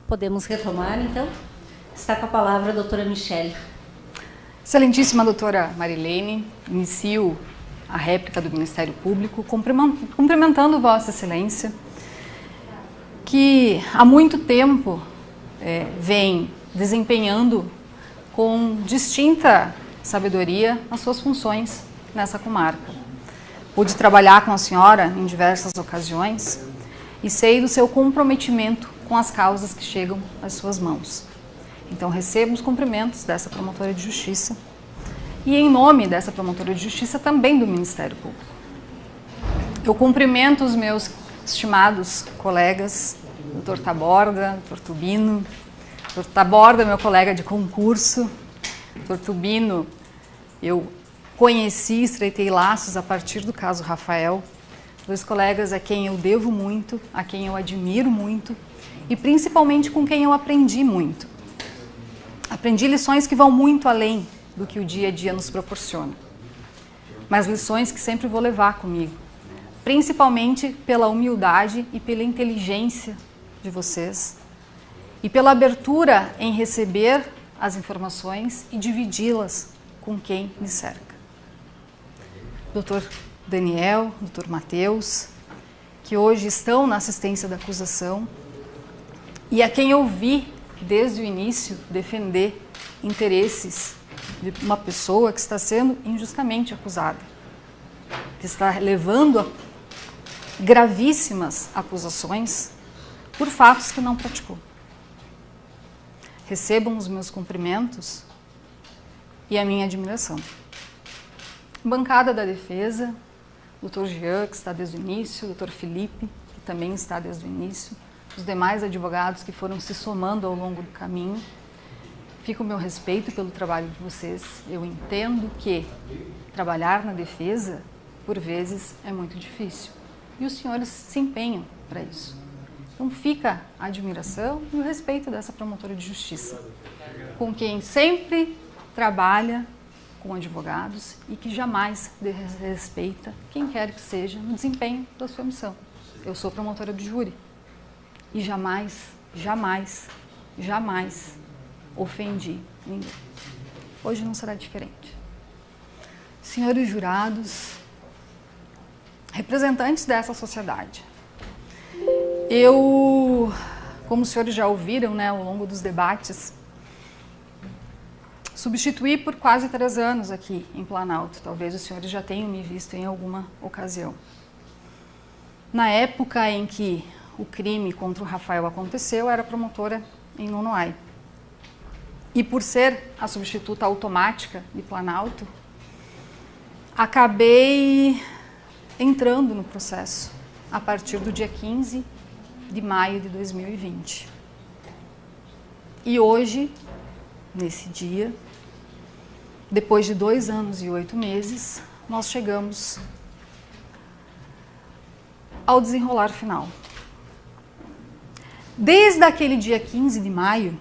Podemos retomar, então? Está com a palavra a doutora Michele. Excelentíssima doutora Marilene, inicio a réplica do Ministério Público, cumprimentando Vossa Excelência, que há muito tempo vem desempenhando com distinta sabedoria as suas funções nessa comarca. Pude trabalhar com a senhora em diversas ocasiões e sei do seu comprometimento com as causas que chegam às suas mãos. Então recebo os cumprimentos dessa promotora de justiça e em nome dessa promotora de justiça também do Ministério Público. Eu cumprimento os meus estimados colegas, Dr. Taborda, Dr. Tubino. Dr. Taborda, meu colega de concurso. Dr. Tubino, eu conheci, estreitei laços a partir do caso Rafael. Dois colegas a quem eu devo muito, a quem eu admiro muito e principalmente com quem eu aprendi muito. Aprendi lições que vão muito além do que o dia a dia nos proporciona, mas lições que sempre vou levar comigo, principalmente pela humildade e pela inteligência de vocês e pela abertura em receber as informações e dividi-las com quem me cerca. Dr. Daniel, Dr. Mateus, que hoje estão na assistência da acusação e a quem eu vi desde o início defender interesses de uma pessoa que está sendo injustamente acusada, que está levando a gravíssimas acusações por fatos que não praticou. Recebam os meus cumprimentos e a minha admiração. Bancada da defesa, Dr. Jean, que está desde o início, Dr. Felipe, que também está desde o início, os demais advogados que foram se somando ao longo do caminho. Fica o meu respeito pelo trabalho de vocês. Eu entendo que trabalhar na defesa, por vezes, é muito difícil. E os senhores se empenham para isso. Então fica a admiração e o respeito dessa promotora de justiça, com quem sempre trabalha com advogados e que jamais desrespeita quem quer que seja no desempenho da sua missão. Eu sou promotora de júri e jamais, jamais, jamais ofendi ninguém. Hoje não será diferente. Senhores jurados, representantes dessa sociedade, eu, como os senhores já ouviram, né, ao longo dos debates, substituí por quase 3 anos aqui em Planalto. Talvez os senhores já tenham me visto em alguma ocasião. Na época em que o crime contra o Rafael aconteceu, eu era promotora em Nonoai. E por ser a substituta automática de Planalto, acabei entrando no processo a partir do dia 15 de maio de 2020. E hoje, nesse dia, depois de 2 anos e 8 meses, nós chegamos ao desenrolar final. Desde aquele dia 15 de maio,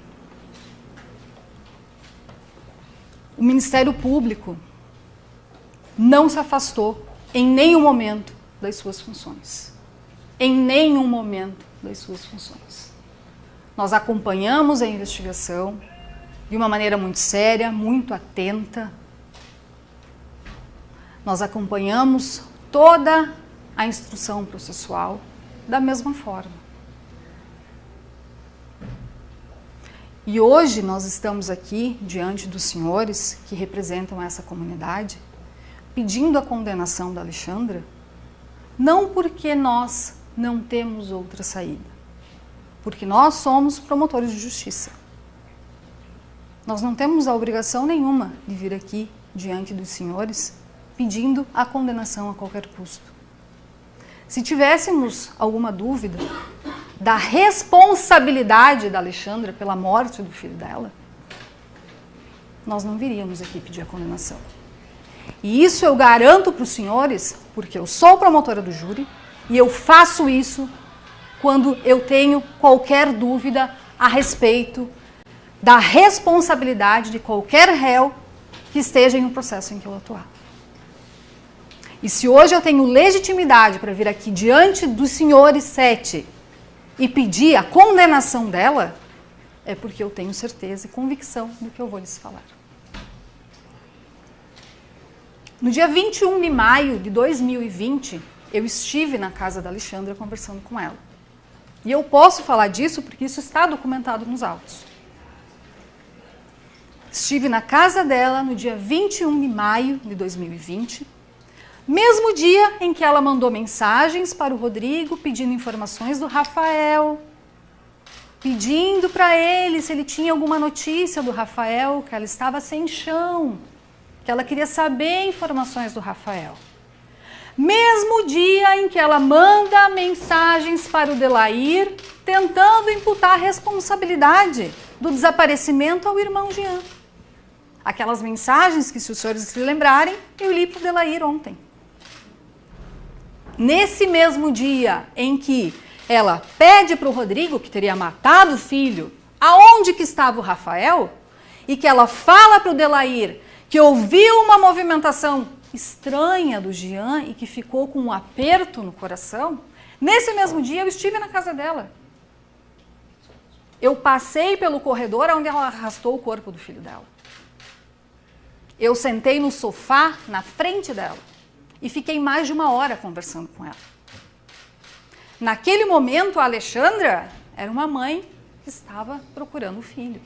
o Ministério Público não se afastou em nenhum momento das suas funções. Em nenhum momento das suas funções. Nós acompanhamos a investigação de uma maneira muito séria, muito atenta. Nós acompanhamos toda a instrução processual da mesma forma. E hoje nós estamos aqui diante dos senhores que representam essa comunidade, pedindo a condenação da Alexandra, não porque nós não temos outra saída, porque nós somos promotores de justiça. Nós não temos a obrigação nenhuma de vir aqui diante dos senhores pedindo a condenação a qualquer custo. Se tivéssemos alguma dúvida da responsabilidade da Alexandra pela morte do filho dela, nós não viríamos aqui pedir a condenação. E isso eu garanto para os senhores, porque eu sou promotora do júri e eu faço isso quando eu tenho qualquer dúvida a respeito da responsabilidade de qualquer réu que esteja em um processo em que eu atuar. E se hoje eu tenho legitimidade para vir aqui diante dos senhores 7 e pedir a condenação dela, é porque eu tenho certeza e convicção do que eu vou lhes falar. No dia 21 de maio de 2020, eu estive na casa da Alexandra conversando com ela. E eu posso falar disso porque isso está documentado nos autos. Estive na casa dela no dia 21 de maio de 2020, mesmo dia em que ela mandou mensagens para o Rodrigo pedindo informações do Rafael, pedindo para ele se ele tinha alguma notícia do Rafael, que ela estava sem chão, que ela queria saber informações do Rafael. Mesmo dia em que ela manda mensagens para o Delair, tentando imputar a responsabilidade do desaparecimento ao irmão Jean. Aquelas mensagens que, se os senhores se lembrarem, eu li para o Delair ontem. Nesse mesmo dia em que ela pede para o Rodrigo, que teria matado o filho, aonde que estava o Rafael, e que ela fala para o Delair que ouviu uma movimentação estranha do Jean e que ficou com um aperto no coração, nesse mesmo dia eu estive na casa dela. Eu passei pelo corredor onde ela arrastou o corpo do filho dela. Eu sentei no sofá na frente dela e fiquei mais de 1 hora conversando com ela. Naquele momento, a Alexandra era uma mãe que estava procurando o filho.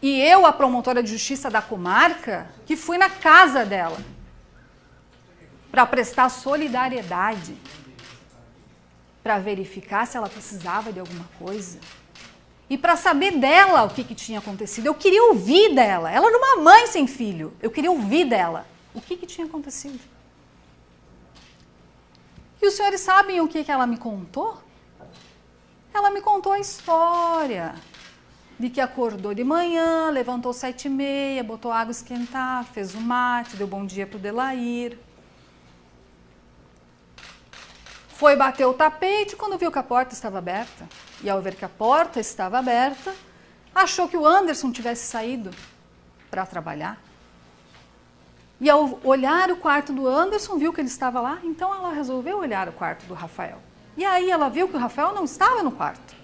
E eu, a promotora de justiça da comarca, que fui na casa dela para prestar solidariedade, para verificar se ela precisava de alguma coisa e para saber dela o que tinha acontecido. Eu queria ouvir dela. Ela era uma mãe sem filho. Eu queria ouvir dela o que tinha acontecido. E os senhores sabem o que ela me contou? Ela me contou a história de que acordou de manhã, levantou 7h30, botou água esquentar, fez o mate, deu bom dia para o Delair. Foi bater o tapete quando viu que a porta estava aberta. E ao ver que a porta estava aberta, achou que o Anderson tivesse saído para trabalhar. E ao olhar o quarto do Anderson, viu que ele estava lá, então ela resolveu olhar o quarto do Rafael. E aí ela viu que o Rafael não estava no quarto.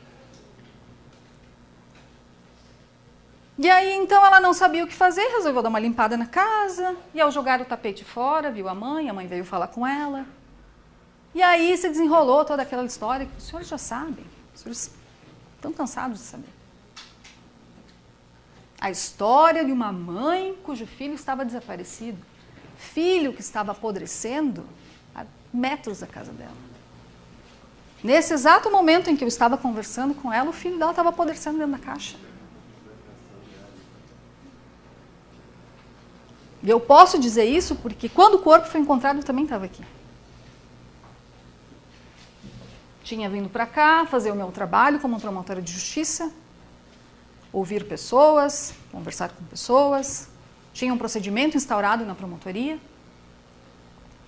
E aí então ela não sabia o que fazer, resolveu dar uma limpada na casa, e ao jogar o tapete fora, viu a mãe veio falar com ela. E aí se desenrolou toda aquela história que os senhores já sabem, os senhores estão cansados de saber. A história de uma mãe cujo filho estava desaparecido. Filho que estava apodrecendo a metros da casa dela. Nesse exato momento em que eu estava conversando com ela, o filho dela estava apodrecendo dentro da caixa. E eu posso dizer isso porque quando o corpo foi encontrado, eu também estava aqui. Tinha vindo para cá fazer o meu trabalho como promotora de justiça, ouvir pessoas, conversar com pessoas. Tinha um procedimento instaurado na promotoria.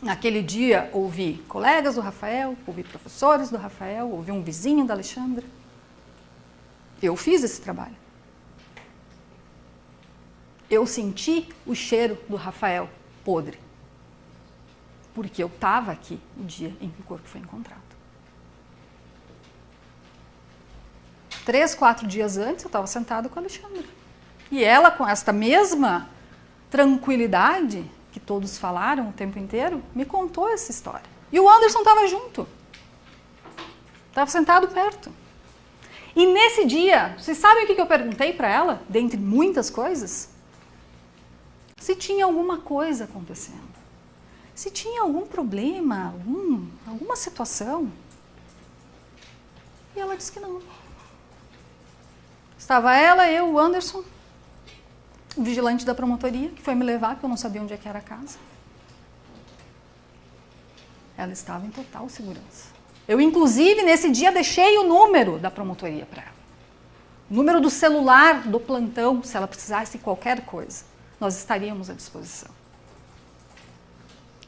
Naquele dia, ouvi colegas do Rafael, ouvi professores do Rafael, ouvi um vizinho da Alexandra. Eu fiz esse trabalho. Eu senti o cheiro do Rafael podre, porque eu estava aqui no dia em que o corpo foi encontrado. 3, 4 dias antes, eu estava sentada com a Alexandra. E ela, com esta mesma tranquilidade que todos falaram o tempo inteiro, me contou essa história. E o Anderson estava junto. Estava sentado perto. E nesse dia, vocês sabem o que eu perguntei para ela, dentre muitas coisas? Se tinha alguma coisa acontecendo. Se tinha algum problema, alguma situação. E ela disse que não. Estava ela, eu, o Anderson, o vigilante da promotoria, que foi me levar, porque eu não sabia onde é que era a casa. Ela estava em total segurança. Eu, inclusive, nesse dia, deixei o número da promotoria para ela. O número do celular do plantão, se ela precisasse de qualquer coisa. Nós estaríamos à disposição.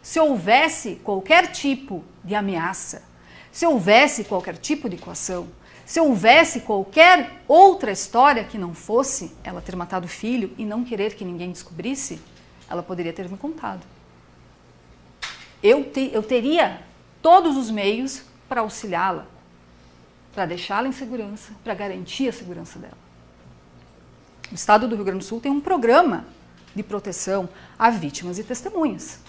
Se houvesse qualquer tipo de ameaça, se houvesse qualquer tipo de coação, se houvesse qualquer outra história que não fosse ela ter matado o filho e não querer que ninguém descobrisse, ela poderia ter me contado. Eu teria todos os meios para auxiliá-la. para deixá-la em segurança, para garantir a segurança dela. O Estado do Rio Grande do Sul tem um programa de proteção a vítimas e testemunhas.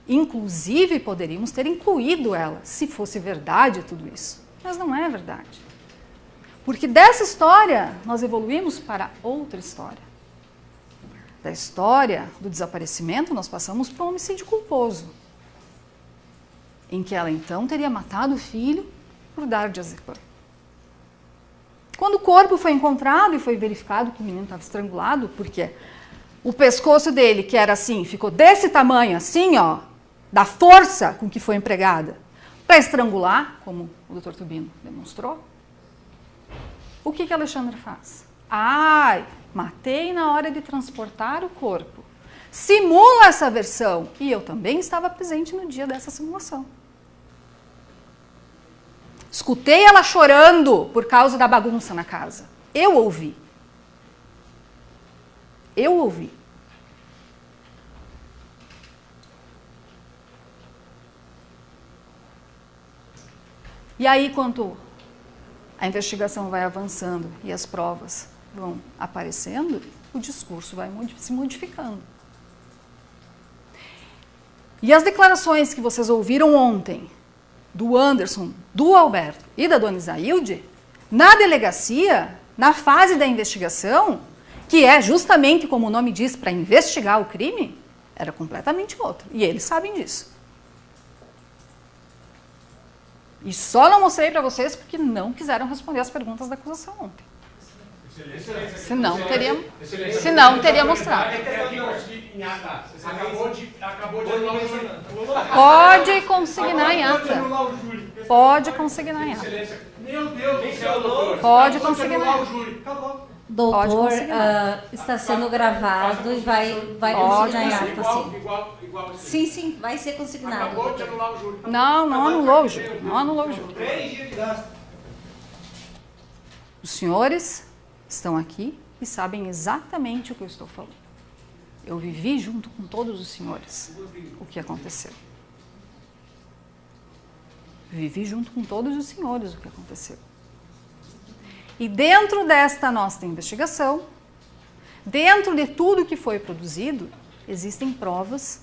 Inclusive, poderíamos ter incluído ela, se fosse verdade tudo isso. Mas não é verdade. Porque dessa história, nós evoluímos para outra história. Da história do desaparecimento, nós passamos para um homicídio culposo, em que ela então teria matado o filho por dar diazepam. Quando o corpo foi encontrado e foi verificado que o menino estava estrangulado, porque o pescoço dele, que era assim, ficou desse tamanho, assim, ó, da força com que foi empregada para estrangular, como o Dr. Tubino demonstrou, o que a Alexandra faz? Ai, matei na hora de transportar o corpo. Simula essa versão. E eu também estava presente no dia dessa simulação. Escutei ela chorando por causa da bagunça na casa. Eu ouvi. Eu ouvi. E aí, quando a investigação vai avançando e as provas vão aparecendo, o discurso vai se modificando. E as declarações que vocês ouviram ontem, do Anderson, do Alberto e da dona Isailde, na delegacia, na fase da investigação, que é justamente, como o nome diz, para investigar o crime, era completamente outro. E eles sabem disso. E só não mostrei para vocês porque não quiseram responder as perguntas da acusação ontem. Senão teria mostrado. Pode consignar em ata. Pode consignar em ata. Pode consignar em ata. Doutor, está sendo gravado e vai consignar em ata, sim. Sim, vai ser consignado. Não anulou o júri. Não anulou o júri. Os senhores estão aqui e sabem exatamente o que eu estou falando. Eu vivi junto com todos os senhores o que aconteceu. Vivi junto com todos os senhores o que aconteceu. E dentro desta nossa investigação, dentro de tudo que foi produzido, existem provas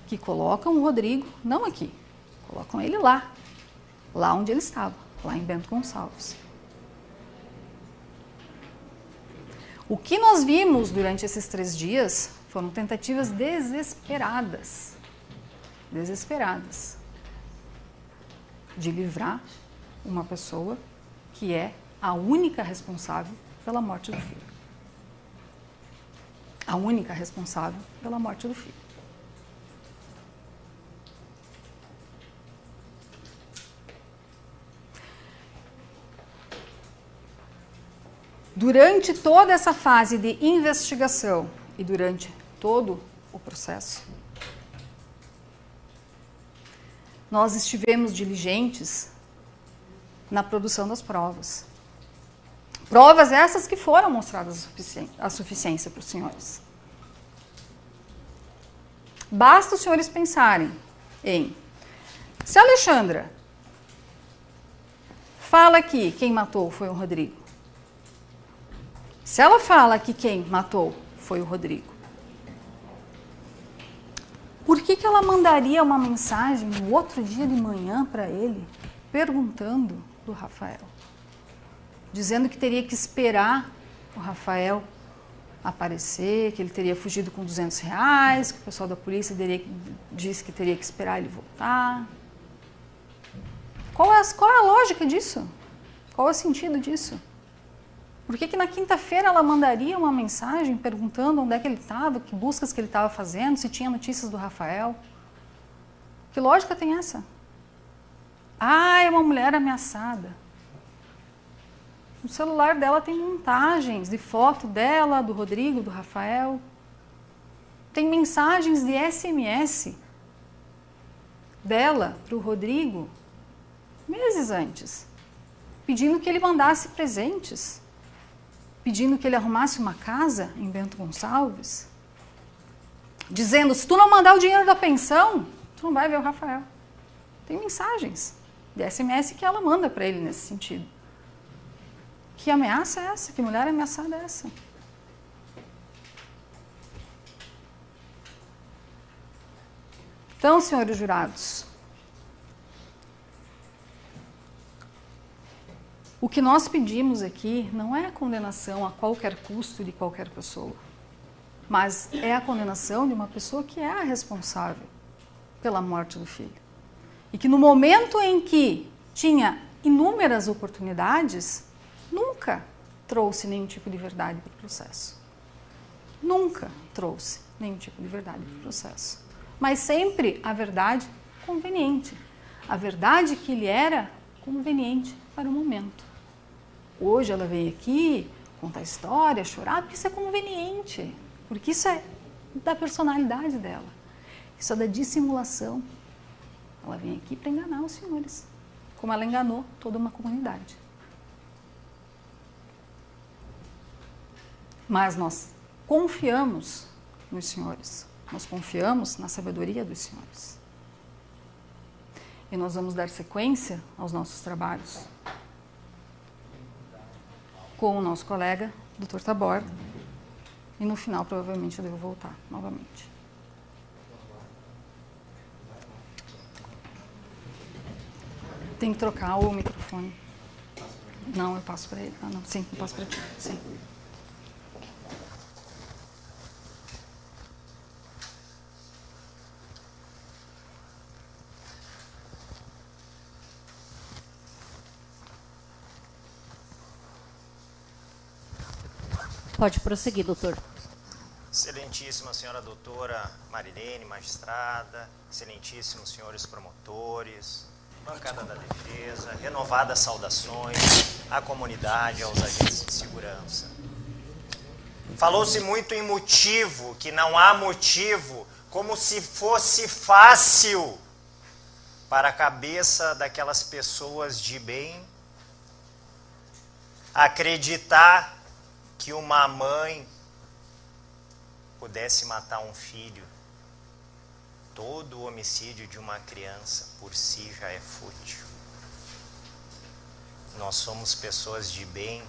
que colocam o Rodrigo, não aqui, colocam ele lá onde ele estava, lá em Bento Gonçalves. O que nós vimos durante esses 3 dias foram tentativas desesperadas de livrar uma pessoa que é a única responsável pela morte do filho. A única responsável pela morte do filho. Durante toda essa fase de investigação e durante todo o processo, nós estivemos diligentes na produção das provas. Provas essas que foram mostradas a suficiência para os senhores. Basta os senhores pensarem em, se a Alexandra fala que quem matou foi o Rodrigo, se ela fala que quem matou foi o Rodrigo, por que ela mandaria uma mensagem no outro dia de manhã para ele, perguntando do Rafael? Dizendo que teria que esperar o Rafael aparecer, que ele teria fugido com R$200, que o pessoal da polícia disse que teria que esperar ele voltar. Qual é a lógica disso? Qual é o sentido disso? Por que na quinta-feira ela mandaria uma mensagem perguntando onde é que ele estava, que buscas que ele estava fazendo, se tinha notícias do Rafael? Que lógica tem essa? Ah, é uma mulher ameaçada. No celular dela tem montagens de foto dela, do Rodrigo, do Rafael. Tem mensagens de SMS dela para o Rodrigo meses antes, pedindo que ele mandasse presentes, pedindo que ele arrumasse uma casa em Bento Gonçalves, dizendo, se tu não mandar o dinheiro da pensão, tu não vai ver o Rafael. Tem mensagens de SMS que ela manda para ele nesse sentido. Que ameaça é essa? Que mulher ameaçada é essa? Então, senhores jurados, o que nós pedimos aqui não é a condenação a qualquer custo de qualquer pessoa, mas é a condenação de uma pessoa que é a responsável pela morte do filho. E que no momento em que tinha inúmeras oportunidades, nunca trouxe nenhum tipo de verdade para o processo. Nunca trouxe nenhum tipo de verdade para o processo. Mas sempre a verdade conveniente. A verdade que lhe era conveniente para o momento. Hoje ela vem aqui contar história, chorar, porque isso é conveniente. Porque isso é da personalidade dela. Isso é da dissimulação. Ela vem aqui para enganar os senhores, como ela enganou toda uma comunidade. Mas nós confiamos nos senhores. Nós confiamos na sabedoria dos senhores. E nós vamos dar sequência aos nossos trabalhos com o nosso colega, Dr. Taborda, e no final provavelmente eu devo voltar novamente. Tem que trocar o microfone. Não, eu passo para ele. Ah, não, sim, eu passo para ti. Sim. Pode prosseguir, doutor. Excelentíssima senhora doutora Marilene, magistrada, excelentíssimos senhores promotores, bancada da defesa, renovadas saudações à comunidade, aos agentes de segurança. Falou-se muito em motivo, que não há motivo, como se fosse fácil para a cabeça daquelas pessoas de bem acreditar que uma mãe pudesse matar um filho. Todo homicídio de uma criança por si já é fútil. Nós somos pessoas de bem,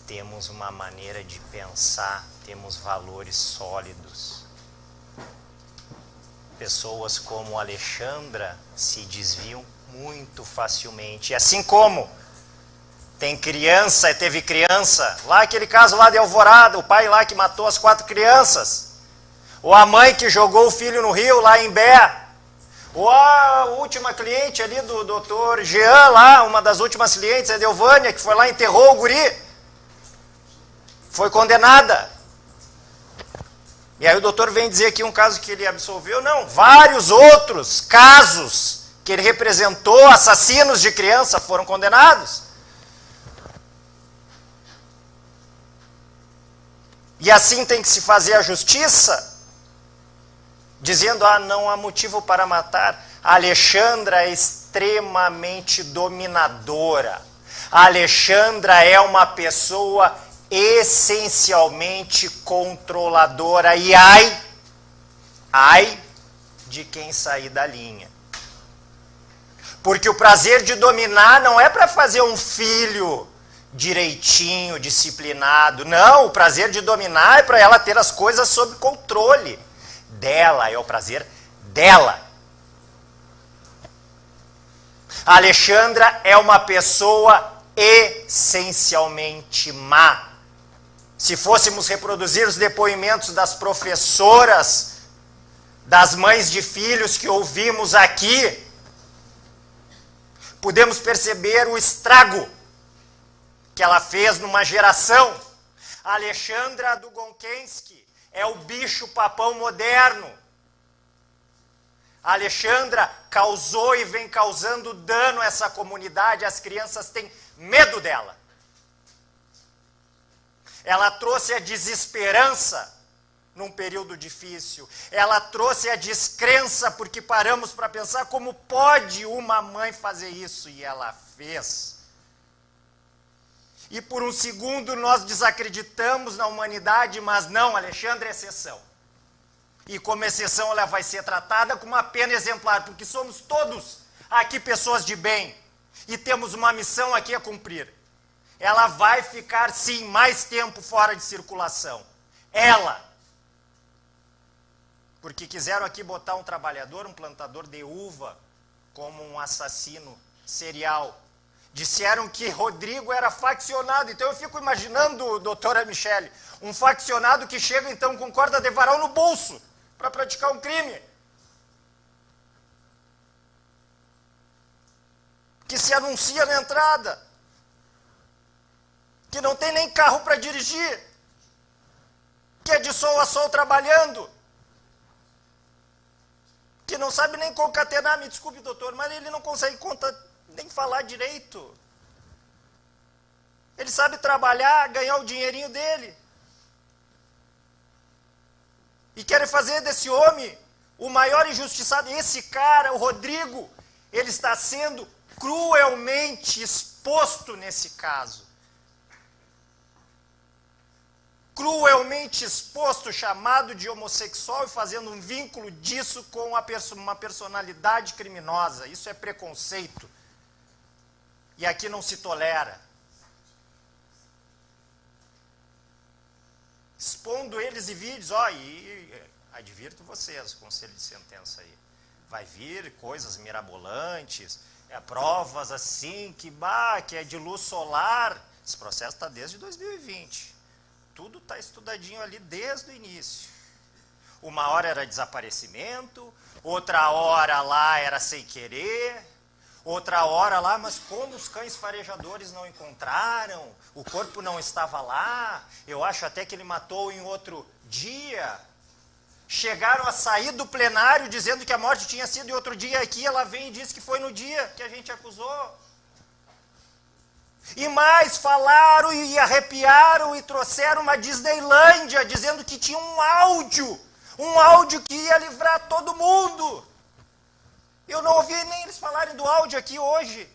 temos uma maneira de pensar, temos valores sólidos. Pessoas como Alexandra se desviam muito facilmente. E assim como teve criança, lá aquele caso lá de Alvorada, o pai lá que matou as 4 crianças, ou a mãe que jogou o filho no rio lá em Bé, ou a última cliente ali do doutor Jean lá, uma das últimas clientes, a Delvânia, que foi lá e enterrou o guri, foi condenada. E aí o doutor vem dizer aqui um caso que ele absolveu, não, vários outros casos que ele representou, assassinos de criança, foram condenados. E assim tem que se fazer a justiça, dizendo, não há motivo para matar. A Alexandra é extremamente dominadora. A Alexandra é uma pessoa essencialmente controladora. E ai de quem sair da linha. Porque o prazer de dominar não é para fazer um filho direitinho, disciplinado. Não, o prazer de dominar é para ela ter as coisas sob controle dela, é o prazer dela. A Alexandra é uma pessoa essencialmente má. Se fôssemos reproduzir os depoimentos das professoras, das mães de filhos que ouvimos aqui, podemos perceber o estrago que ela fez numa geração. A Alexandra Dugonquensky é o bicho-papão moderno. A Alexandra causou e vem causando dano a essa comunidade, as crianças têm medo dela. Ela trouxe a desesperança num período difícil. Ela trouxe a descrença, porque paramos para pensar como pode uma mãe fazer isso, e ela fez. E por um segundo nós desacreditamos na humanidade, mas não, Alexandra é exceção. E como exceção ela vai ser tratada com uma pena exemplar, porque somos todos aqui pessoas de bem, e temos uma missão aqui a cumprir. Ela vai ficar, sim, mais tempo fora de circulação. Ela. Porque quiseram aqui botar um trabalhador, um plantador de uva, como um assassino serial. Disseram que Rodrigo era faccionado. Então eu fico imaginando, doutora Michele, um faccionado que chega então com corda de varal no bolso para praticar um crime. Que se anuncia na entrada. Que não tem nem carro para dirigir. Que é de sol a sol trabalhando. Que não sabe nem concatenar, me desculpe, doutor, mas ele não consegue nem falar direito. Ele sabe trabalhar, ganhar o dinheirinho dele. E querem fazer desse homem o maior injustiçado. Esse cara, o Rodrigo, ele está sendo cruelmente exposto nesse caso. Cruelmente exposto, chamado de homossexual e fazendo um vínculo disso com uma personalidade criminosa. Isso é preconceito. E aqui não se tolera. Expondo eles e vídeos, e advirto vocês, conselho de sentença aí. Vai vir coisas mirabolantes, provas assim, que é de luz solar. Esse processo está desde 2020. Tudo está estudadinho ali desde o início. Uma hora era desaparecimento, outra hora lá era sem querer, outra hora lá, mas como os cães farejadores não encontraram, o corpo não estava lá, eu acho até que ele matou em outro dia. Chegaram a sair do plenário dizendo que a morte tinha sido em outro dia, aqui ela vem e diz que foi no dia que a gente acusou. E mais, falaram e arrepiaram e trouxeram uma Disneylândia, dizendo que tinha um áudio que ia livrar todo mundo. Eu não ouvi nem eles falarem do áudio aqui hoje.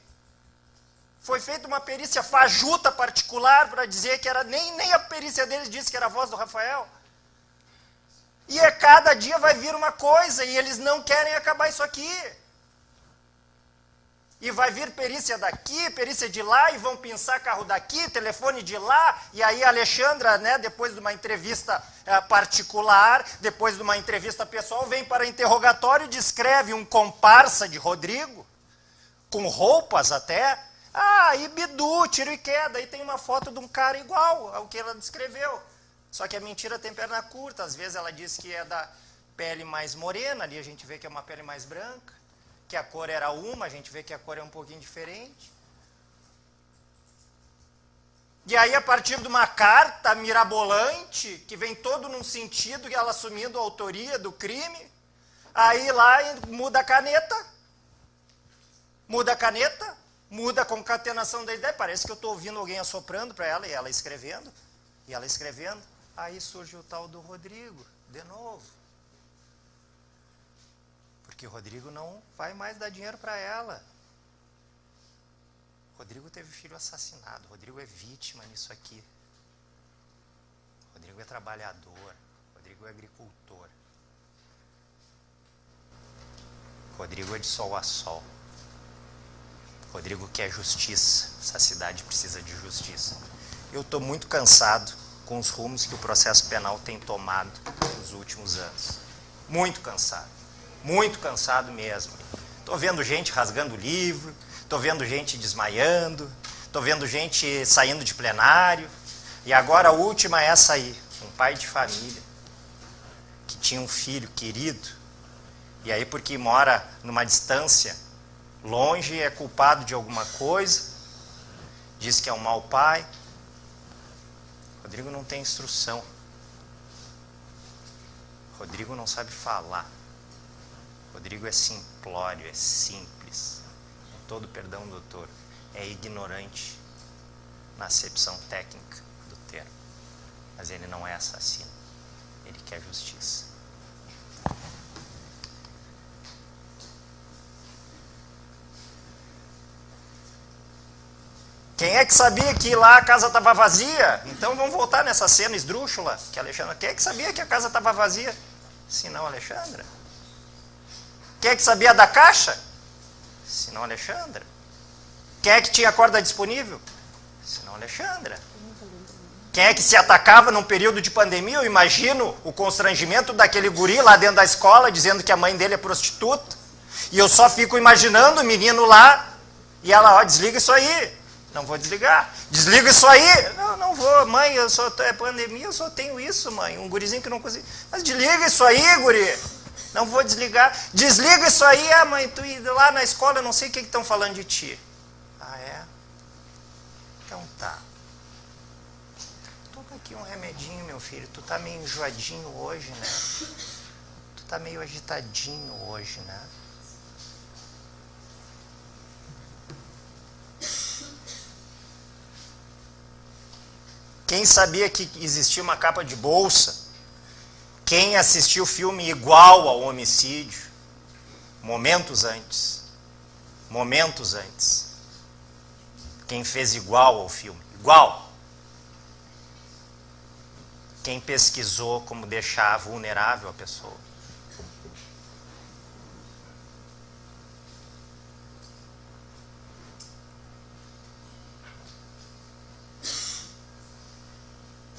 Foi feita uma perícia fajuta particular para dizer que era, nem a perícia deles disse que era a voz do Rafael. E cada dia vai vir uma coisa, e eles não querem acabar isso aqui. E vai vir perícia daqui, perícia de lá, e vão pinçar carro daqui, telefone de lá, e aí a Alexandra, depois de uma entrevista particular, depois de uma entrevista pessoal, vem para interrogatório e descreve um comparsa de Rodrigo, com roupas até, e bidu, tiro e queda, aí tem uma foto de um cara igual ao que ela descreveu. Só que a mentira tem perna curta, às vezes ela diz que é da pele mais morena, ali a gente vê que é uma pele mais branca, que a cor era uma, a gente vê que a cor é um pouquinho diferente. E aí, a partir de uma carta mirabolante, que vem todo num sentido, ela assumindo a autoria do crime, aí lá muda a caneta, muda a concatenação da ideia, parece que eu estou ouvindo alguém assoprando para ela, e ela escrevendo, aí surge o tal do Rodrigo, de novo. Porque o Rodrigo não vai mais dar dinheiro para ela. Rodrigo teve filho assassinado. Rodrigo é vítima nisso aqui. Rodrigo é trabalhador. Rodrigo é agricultor. Rodrigo é de sol a sol. Rodrigo quer justiça. Essa cidade precisa de justiça. Eu estou muito cansado com os rumos que o processo penal tem tomado nos últimos anos. Muito cansado. Muito cansado mesmo. Estou vendo gente rasgando livro, estou vendo gente desmaiando, estou vendo gente saindo de plenário. E agora a última é essa aí, um pai de família, que tinha um filho querido, e aí porque mora numa distância longe, é culpado de alguma coisa, diz que é um mau pai. Rodrigo não tem instrução. Rodrigo não sabe falar. Rodrigo é simplório, é simples. Com todo perdão, doutor, é ignorante na acepção técnica do termo. Mas ele não é assassino. Ele quer justiça. Quem é que sabia que lá a casa estava vazia? Então vamos voltar nessa cena esdrúxula que a Alexandra... Quem é que sabia que a casa estava vazia? Se não, Alexandra. Quem é que sabia da caixa? Senão Alexandra. Quem é que tinha corda disponível? Senão Alexandra. Quem é que se atacava num período de pandemia? Eu imagino o constrangimento daquele guri lá dentro da escola, dizendo que a mãe dele é prostituta. E eu só fico imaginando o menino lá, e ela, ó, desliga isso aí. Não vou desligar. Desliga isso aí. Não, não vou, mãe, é pandemia, eu só tenho isso, mãe. Um gurizinho que não consigo. Mas desliga isso aí, guri. Não vou desligar. Desliga isso aí, mãe, tu lá na escola, eu não sei o que estão falando de ti. Ah, é? Então tá. Toma aqui um remedinho, meu filho. Tu tá meio enjoadinho hoje, né? Tu tá meio agitadinho hoje, né? Quem sabia que existia uma capa de bolsa? Quem assistiu o filme Igual ao Homicídio? Momentos antes. Momentos antes. Quem fez igual ao filme? Igual. Quem pesquisou como deixar vulnerável a pessoa?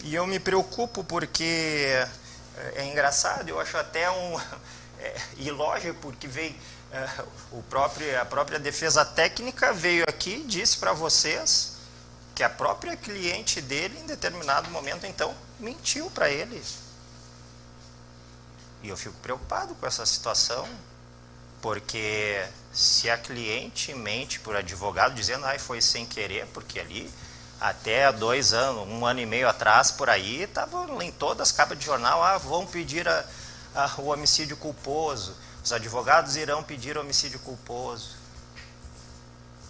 E eu me preocupo porque é engraçado, eu acho até ilógico, porque veio a própria defesa técnica veio aqui e disse para vocês que a própria cliente dele, em determinado momento, então, mentiu para ele. E eu fico preocupado com essa situação, porque se a cliente mente por advogado, dizendo, foi sem querer, porque ali... Até 2 anos, 1 ano e meio atrás, por aí, estavam em todas as capas de jornal, vão pedir o homicídio culposo, os advogados irão pedir o homicídio culposo.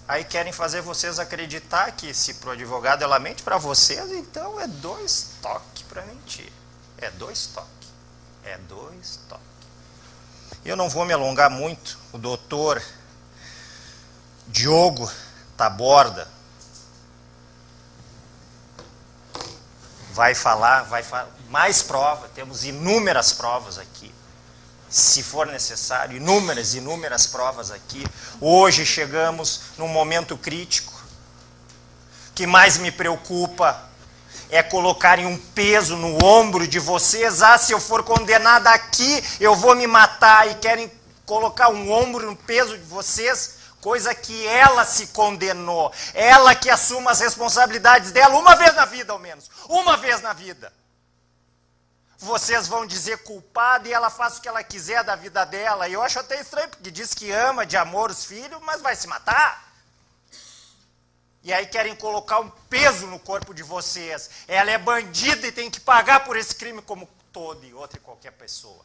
Aí querem fazer vocês acreditar que se para o advogado ela mente para vocês, então é 2 toques para mentir. É 2 toques. É 2 toques. Eu não vou me alongar muito, o doutor Diogo Taborda vai falar mais prova, temos inúmeras provas aqui, se for necessário, inúmeras provas aqui. Hoje chegamos num momento crítico. O que mais me preocupa é colocarem um peso no ombro de vocês. Se eu for condenada aqui, eu vou me matar, e querem colocar um ombro no peso de vocês, coisa que ela se condenou, ela que assuma as responsabilidades dela, uma vez na vida ao menos, uma vez na vida. Vocês vão dizer culpada e ela faz o que ela quiser da vida dela, e eu acho até estranho, porque diz que ama de amor os filhos, mas vai se matar. E aí querem colocar um peso no corpo de vocês, ela é bandida e tem que pagar por esse crime como todo e outra e qualquer pessoa.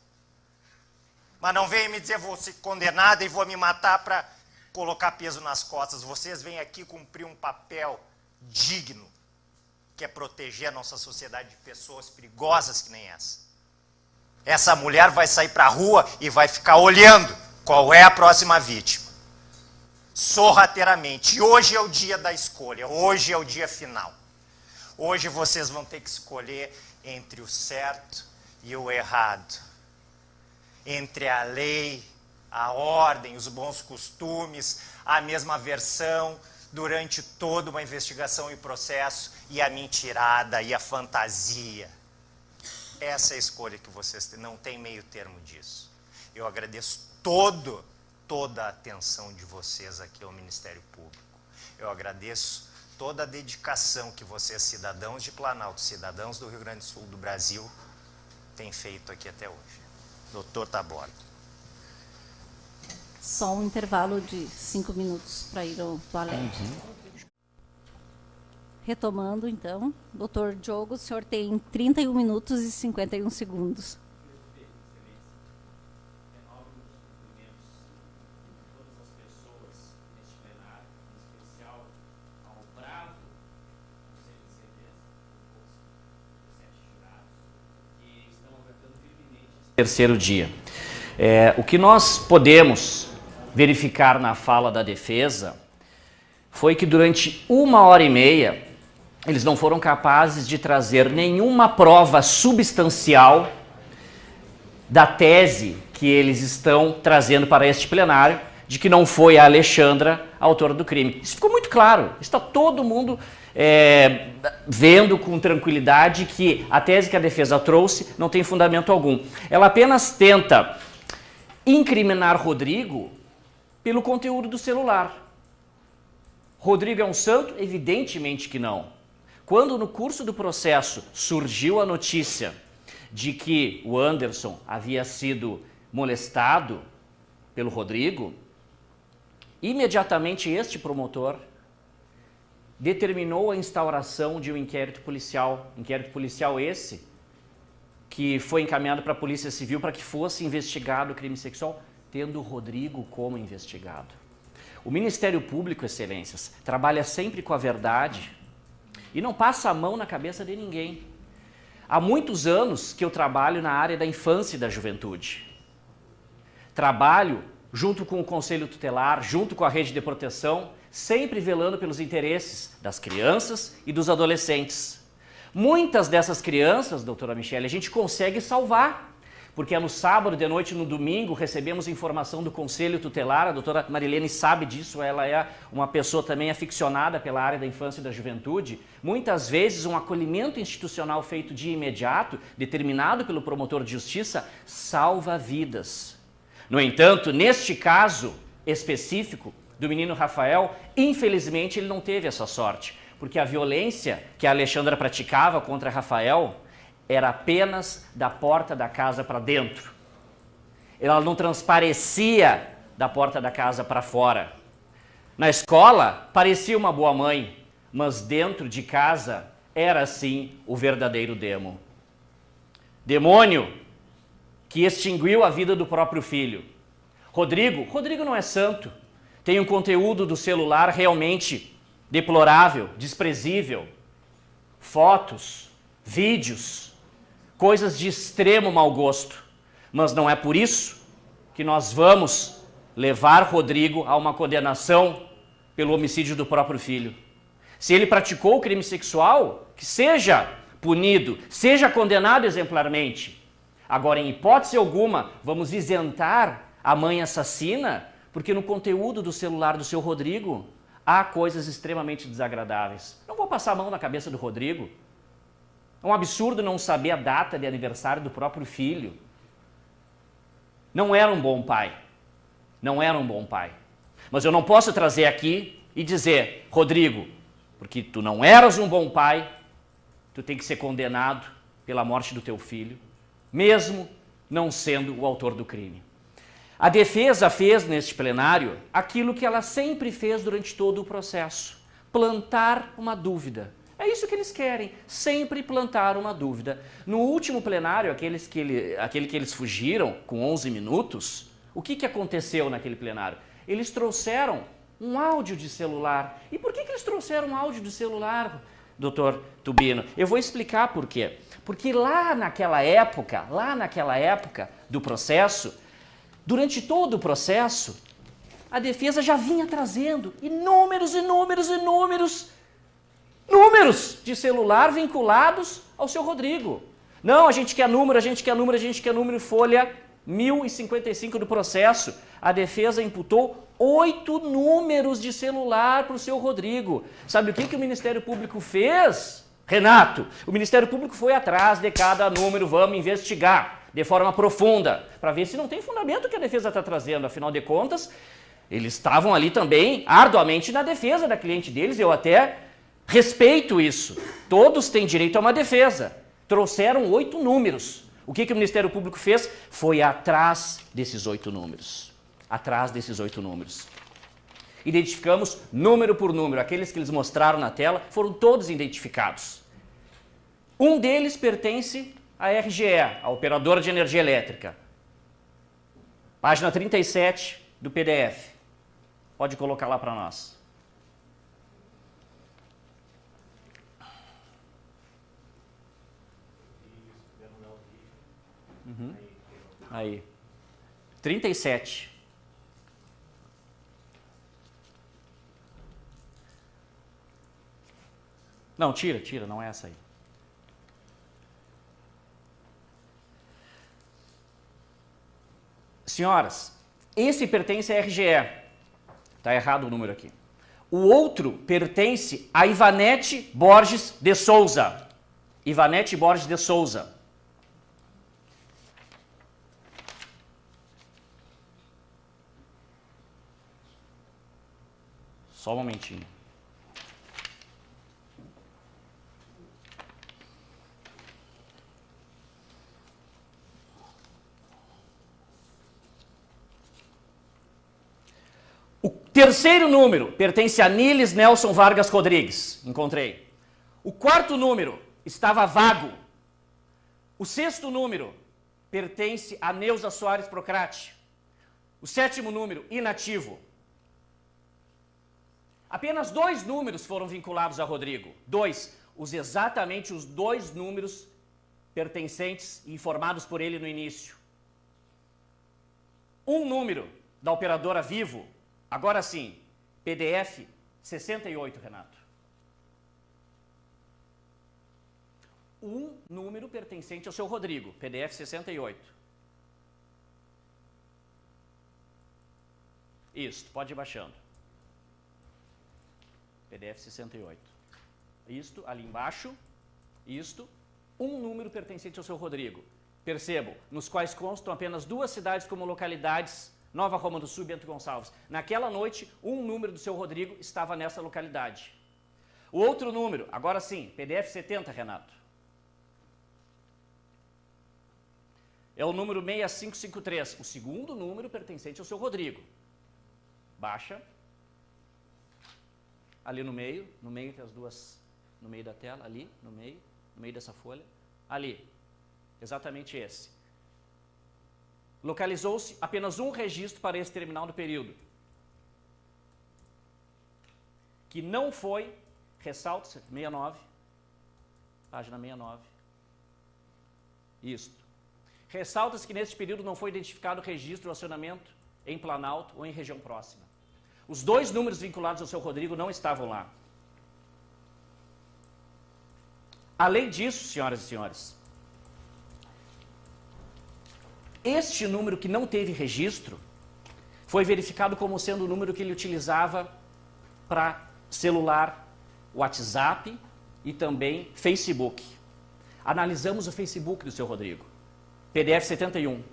Mas não venham me dizer, vou ser condenada e vou me matar para colocar peso nas costas. Vocês vêm aqui cumprir um papel digno, que é proteger a nossa sociedade de pessoas perigosas que nem essa. Essa mulher vai sair para a rua e vai ficar olhando qual é a próxima vítima. Sorrateiramente. E hoje é o dia da escolha, hoje é o dia final. Hoje vocês vão ter que escolher entre o certo e o errado. Entre a lei, a ordem, os bons costumes, a mesma versão durante toda uma investigação e processo, e a mentirada e a fantasia. Essa é a escolha que vocês têm, não tem meio termo disso. Eu agradeço toda a atenção de vocês aqui ao Ministério Público. Eu agradeço toda a dedicação que vocês, cidadãos de Planalto, cidadãos do Rio Grande do Sul, do Brasil, têm feito aqui até hoje. Doutor Taborda. Só um intervalo de 5 minutos para ir ao toalete. Retomando, então, doutor Diogo, o senhor tem 31 minutos e 51 segundos. Terceiro dia. O que nós podemos verificar na fala da defesa foi que durante 1h30 eles não foram capazes de trazer nenhuma prova substancial da tese que eles estão trazendo para este plenário, de que não foi a Alexandra a autora do crime. Isso ficou muito claro. Está todo mundo vendo com tranquilidade que a tese que a defesa trouxe não tem fundamento algum. Ela apenas tenta incriminar Rodrigo pelo conteúdo do celular. Rodrigo é um santo? Evidentemente que não. Quando no curso do processo surgiu a notícia de que o Anderson havia sido molestado pelo Rodrigo, imediatamente este promotor determinou a instauração de um inquérito policial esse que foi encaminhado para a Polícia Civil para que fosse investigado o crime sexual, tendo o Rodrigo como investigado. O Ministério Público, Excelências, trabalha sempre com a verdade e não passa a mão na cabeça de ninguém. Há muitos anos que eu trabalho na área da infância e da juventude. Trabalho junto com o Conselho Tutelar, junto com a Rede de Proteção, sempre velando pelos interesses das crianças e dos adolescentes. Muitas dessas crianças, doutora Michele, a gente consegue salvar, porque é no sábado, de noite, no domingo, recebemos informação do Conselho Tutelar, a doutora Marilene sabe disso, ela é uma pessoa também aficionada pela área da infância e da juventude. Muitas vezes um acolhimento institucional feito de imediato, determinado pelo promotor de justiça, salva vidas. No entanto, neste caso específico do menino Rafael, infelizmente ele não teve essa sorte, porque a violência que a Alexandra praticava contra Rafael era apenas da porta da casa para dentro. Ela não transparecia da porta da casa para fora. Na escola, parecia uma boa mãe, mas dentro de casa era sim o verdadeiro demo. Demônio que extinguiu a vida do próprio filho. Rodrigo não é santo. Tem um conteúdo do celular realmente deplorável, desprezível. Fotos, vídeos, coisas de extremo mau gosto. Mas não é por isso que nós vamos levar Rodrigo a uma condenação pelo homicídio do próprio filho. Se ele praticou o crime sexual, que seja punido, seja condenado exemplarmente. Agora, em hipótese alguma, vamos isentar a mãe assassina, porque no conteúdo do celular do seu Rodrigo há coisas extremamente desagradáveis. Não vou passar a mão na cabeça do Rodrigo. É um absurdo não saber a data de aniversário do próprio filho. Não era um bom pai. Não era um bom pai. Mas eu não posso trazer aqui e dizer, Rodrigo, porque tu não eras um bom pai, tu tem que ser condenado pela morte do teu filho, mesmo não sendo o autor do crime. A defesa fez neste plenário aquilo que ela sempre fez durante todo o processo, plantar uma dúvida. É isso que eles querem, sempre plantar uma dúvida. No último plenário, aquele que eles fugiram com 11 minutos, o que aconteceu naquele plenário? Eles trouxeram um áudio de celular. E por que eles trouxeram um áudio de celular, doutor Tubino? Eu vou explicar por quê. Porque lá naquela época do processo, durante todo o processo, a defesa já vinha trazendo números de celular vinculados ao seu Rodrigo. Não, a gente quer número, folha 1055 do processo. A defesa imputou 8 números de celular para o seu Rodrigo. Sabe o que o Ministério Público fez, Renato? O Ministério Público foi atrás de cada número, vamos investigar de forma profunda, para ver se não tem fundamento que a defesa está trazendo. Afinal de contas, eles estavam ali também arduamente na defesa da cliente deles, eu até respeito isso. Todos têm direito a uma defesa. Trouxeram 8 números. O que o Ministério Público fez? Foi atrás desses 8 números. Identificamos número por número. Aqueles que eles mostraram na tela foram todos identificados. Um deles pertence à RGE, a Operadora de Energia Elétrica. Página 37 do PDF. Pode colocar lá para nós. Aí. 37. Não, tira, não é essa aí. Senhoras, esse pertence à RGE. Está errado o número aqui. O outro pertence a Ivanete Borges de Souza. Ivanete Borges de Souza. Só um momentinho. O terceiro número pertence a Niles Nelson Vargas Rodrigues. Encontrei. O quarto número estava vago. O sexto número pertence a Neuza Soares Procrate. O sétimo número, inativo. Apenas 2 números foram vinculados a Rodrigo. 2. Exatamente os 2 números pertencentes e informados por ele no início. Um número da operadora Vivo. Agora sim, PDF 68, Renato. Um número pertencente ao seu Rodrigo, PDF 68. Isso, pode ir baixando. PDF 68. Isto, ali embaixo, isto, um número pertencente ao seu Rodrigo. Percebam, nos quais constam apenas 2 cidades como localidades, Nova Roma do Sul e Bento Gonçalves. Naquela noite, um número do seu Rodrigo estava nessa localidade. O outro número, agora sim, PDF 70, Renato. É o número 6553, o segundo número pertencente ao seu Rodrigo. Baixa. Ali no meio tem as 2, no meio da tela, ali, no meio dessa folha. Ali, exatamente esse. Localizou-se apenas um registro para esse terminal do período, que não foi, ressalta-se, 69, página 69, isto. Ressalta-se que nesse período não foi identificado registro ou acionamento em Planalto ou em região próxima. Os 2 números vinculados ao seu Rodrigo não estavam lá. Além disso, senhoras e senhores, este número que não teve registro foi verificado como sendo o número que ele utilizava para celular, WhatsApp e também Facebook. Analisamos o Facebook do seu Rodrigo. PDF 71.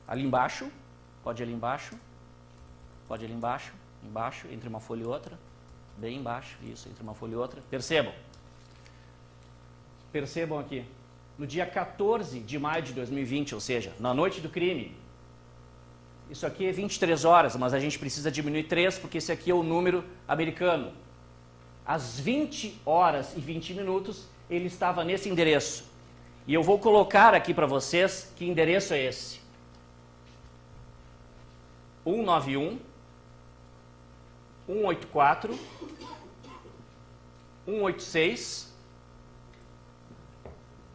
Ali embaixo, pode ir ali embaixo, pode ir ali embaixo, embaixo, entre uma folha e outra, bem embaixo, isso, entre uma folha e outra. Percebam aqui, no dia 14 de maio de 2020, ou seja, na noite do crime, isso aqui é 23 horas, mas a gente precisa diminuir 3, porque esse aqui é o número americano. Às 20 horas e 20 minutos, ele estava nesse endereço. E eu vou colocar aqui para vocês que endereço é esse. 191, 184, 186,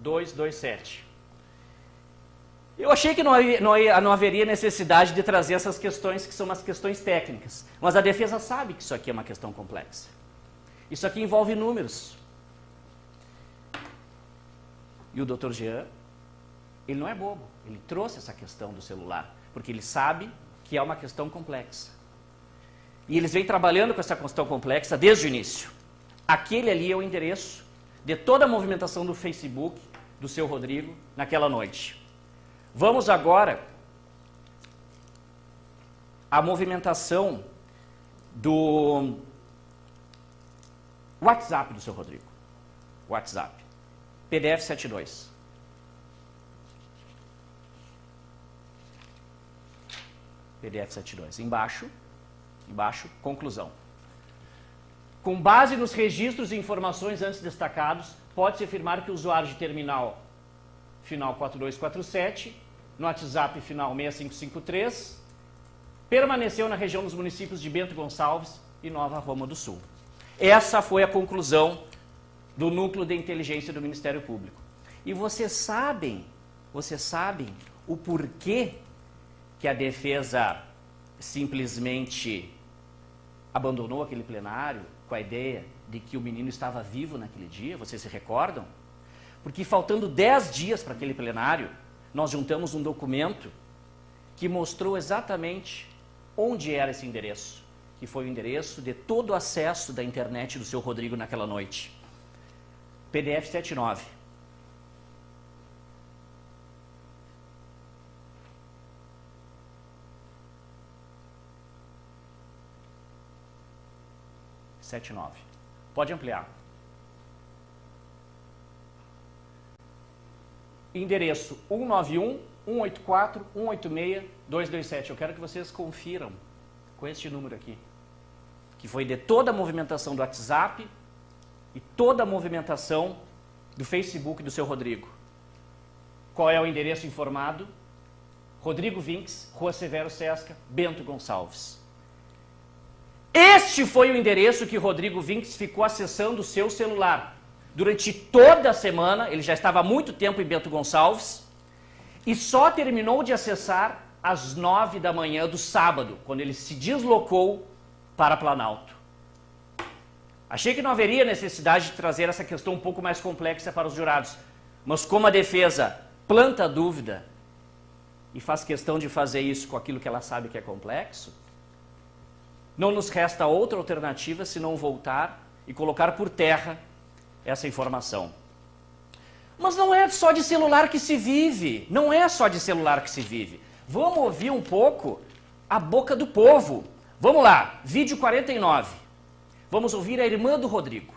227. Eu achei que não haveria necessidade de trazer essas questões, que são umas questões técnicas. Mas a defesa sabe que isso aqui é uma questão complexa. Isso aqui envolve números. E o Dr. Jean, ele não é bobo. Ele trouxe essa questão do celular, porque ele sabe que é uma questão complexa. E eles vêm trabalhando com essa questão complexa desde o início. Aquele ali é o endereço de toda a movimentação do Facebook do seu Rodrigo naquela noite. Vamos agora à movimentação do WhatsApp do seu Rodrigo. WhatsApp. PDF 72. PDF 72. Embaixo, conclusão. Com base nos registros e informações antes destacados, pode-se afirmar que o usuário de terminal final 4247, no WhatsApp final 6553, permaneceu na região dos municípios de Bento Gonçalves e Nova Roma do Sul. Essa foi a conclusão do Núcleo de Inteligência do Ministério Público. E vocês sabem o porquê que a defesa simplesmente abandonou aquele plenário com a ideia de que o menino estava vivo naquele dia? Vocês se recordam? Porque faltando 10 dias para aquele plenário, nós juntamos um documento que mostrou exatamente onde era esse endereço, que foi o endereço de todo o acesso da internet do seu Rodrigo naquela noite. PDF 79. Pode ampliar. Endereço 191.184.186.227. Eu quero que vocês confiram com este número aqui, que foi de toda a movimentação do WhatsApp e toda a movimentação do Facebook do seu Rodrigo. Qual é o endereço informado? Rodrigo Vinks, Rua Severo Sesca, Bento Gonçalves. Este foi o endereço que Rodrigo Vinks ficou acessando o seu celular. Durante toda a semana, ele já estava há muito tempo em Bento Gonçalves, e só terminou de acessar às 9 da manhã do sábado, quando ele se deslocou para Planalto. Achei que não haveria necessidade de trazer essa questão um pouco mais complexa para os jurados, mas como a defesa planta dúvida e faz questão de fazer isso com aquilo que ela sabe que é complexo, não nos resta outra alternativa senão voltar e colocar por terra essa informação. Mas não é só de celular que se vive, não é só de celular que se vive. Vamos ouvir um pouco a boca do povo. Vamos lá, vídeo 49. Vamos ouvir a irmã do Rodrigo.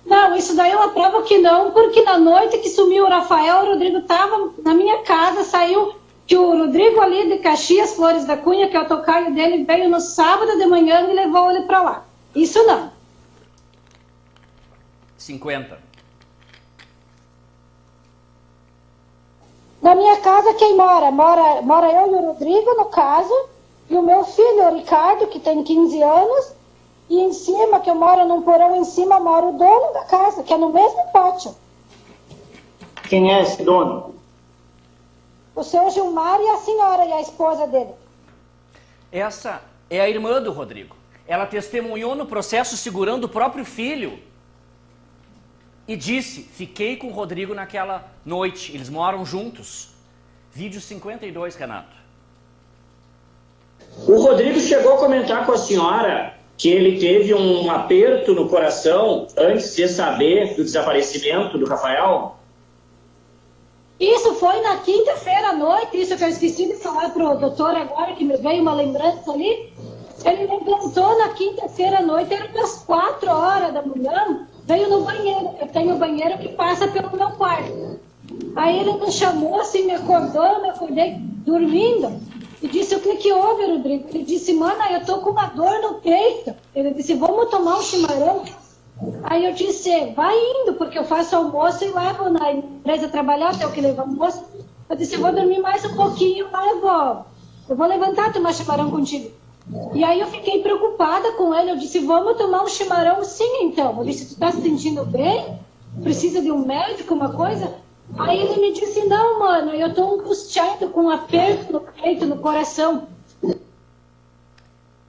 Não, isso daí eu aprovo que não, porque na noite que sumiu o Rafael, o Rodrigo estava na minha casa, saiu que o Rodrigo ali de Caxias, Flores da Cunha, que é o tocaio dele, veio no sábado de manhã e levou ele para lá. Isso não. 50. Na minha casa, quem mora? Mora eu e o Rodrigo, no caso, e o meu filho, o Ricardo, que tem 15 anos, e em cima, que eu moro num porão em cima, mora o dono da casa, que é no mesmo pátio. Quem é esse dono? O seu Gilmar e a senhora e a esposa dele. Essa é a irmã do Rodrigo. Ela testemunhou no processo segurando o próprio filho e disse, fiquei com o Rodrigo naquela noite, eles moram juntos. Vídeo 52, Renato. O Rodrigo chegou a comentar com a senhora que ele teve um aperto no coração antes de saber do desaparecimento do Rafael? Isso foi na quinta-feira à noite, isso que eu esqueci de falar pro doutor agora, que me veio uma lembrança ali. Ele levantou na quinta-feira à noite, era umas 4 horas da manhã, veio no banheiro. Eu tenho um banheiro que passa pelo meu quarto. Aí ele me chamou assim, me acordou, eu me acordei dormindo. E disse, o que houve, Rodrigo? Ele disse, mana, eu tô com uma dor no peito. Ele disse, vamos tomar um chimarrão? Aí eu disse, vai indo, porque eu faço almoço e levo na empresa trabalhar, tenho que levar almoço. Eu disse, vou dormir mais um pouquinho, mas eu vou levantar, tomar chimarrão contigo. E aí eu fiquei preocupada com ele, eu disse, vamos tomar um chimarrão? Sim, então. Eu disse, tu tá se sentindo bem? Precisa de um médico, uma coisa? Aí ele me disse, não, mano, eu tô angustiado com um aperto no peito, no coração.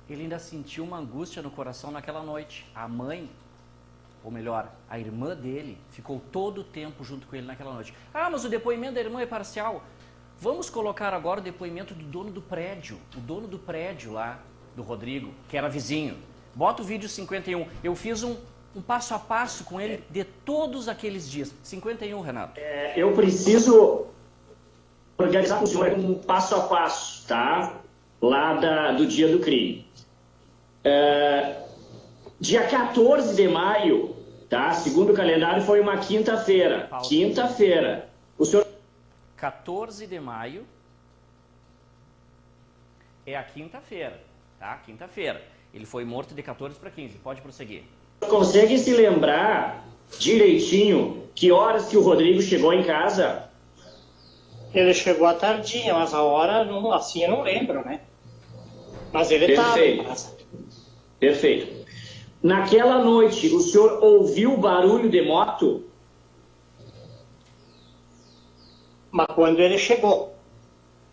Ele ainda sentiu uma angústia no coração naquela noite. A mãe, ou melhor, a irmã dele, ficou todo o tempo junto com ele naquela noite. Ah, mas o depoimento da irmã é parcial. Vamos colocar agora o depoimento do dono do prédio. O dono do prédio lá, do Rodrigo, que era vizinho. Bota o vídeo 51. Eu fiz um passo a passo com ele de todos aqueles dias. 51, Renato. Eu preciso organizar com o senhor um passo a passo, tá? Lá do dia do crime. Dia 14 de maio, tá? Segundo o calendário, foi uma quinta-feira. Quinta-feira. O senhor... 14 de maio é a quinta-feira, tá? Quinta-feira. Ele foi morto de 14 para 15. Pode prosseguir. Consegue se lembrar direitinho que horas que o Rodrigo chegou em casa? Ele chegou à tardinha, mas a hora, assim, eu não lembro, né? Mas ele estava em casa. Perfeito. Naquela noite, o senhor ouviu barulho de moto? Mas quando ele chegou.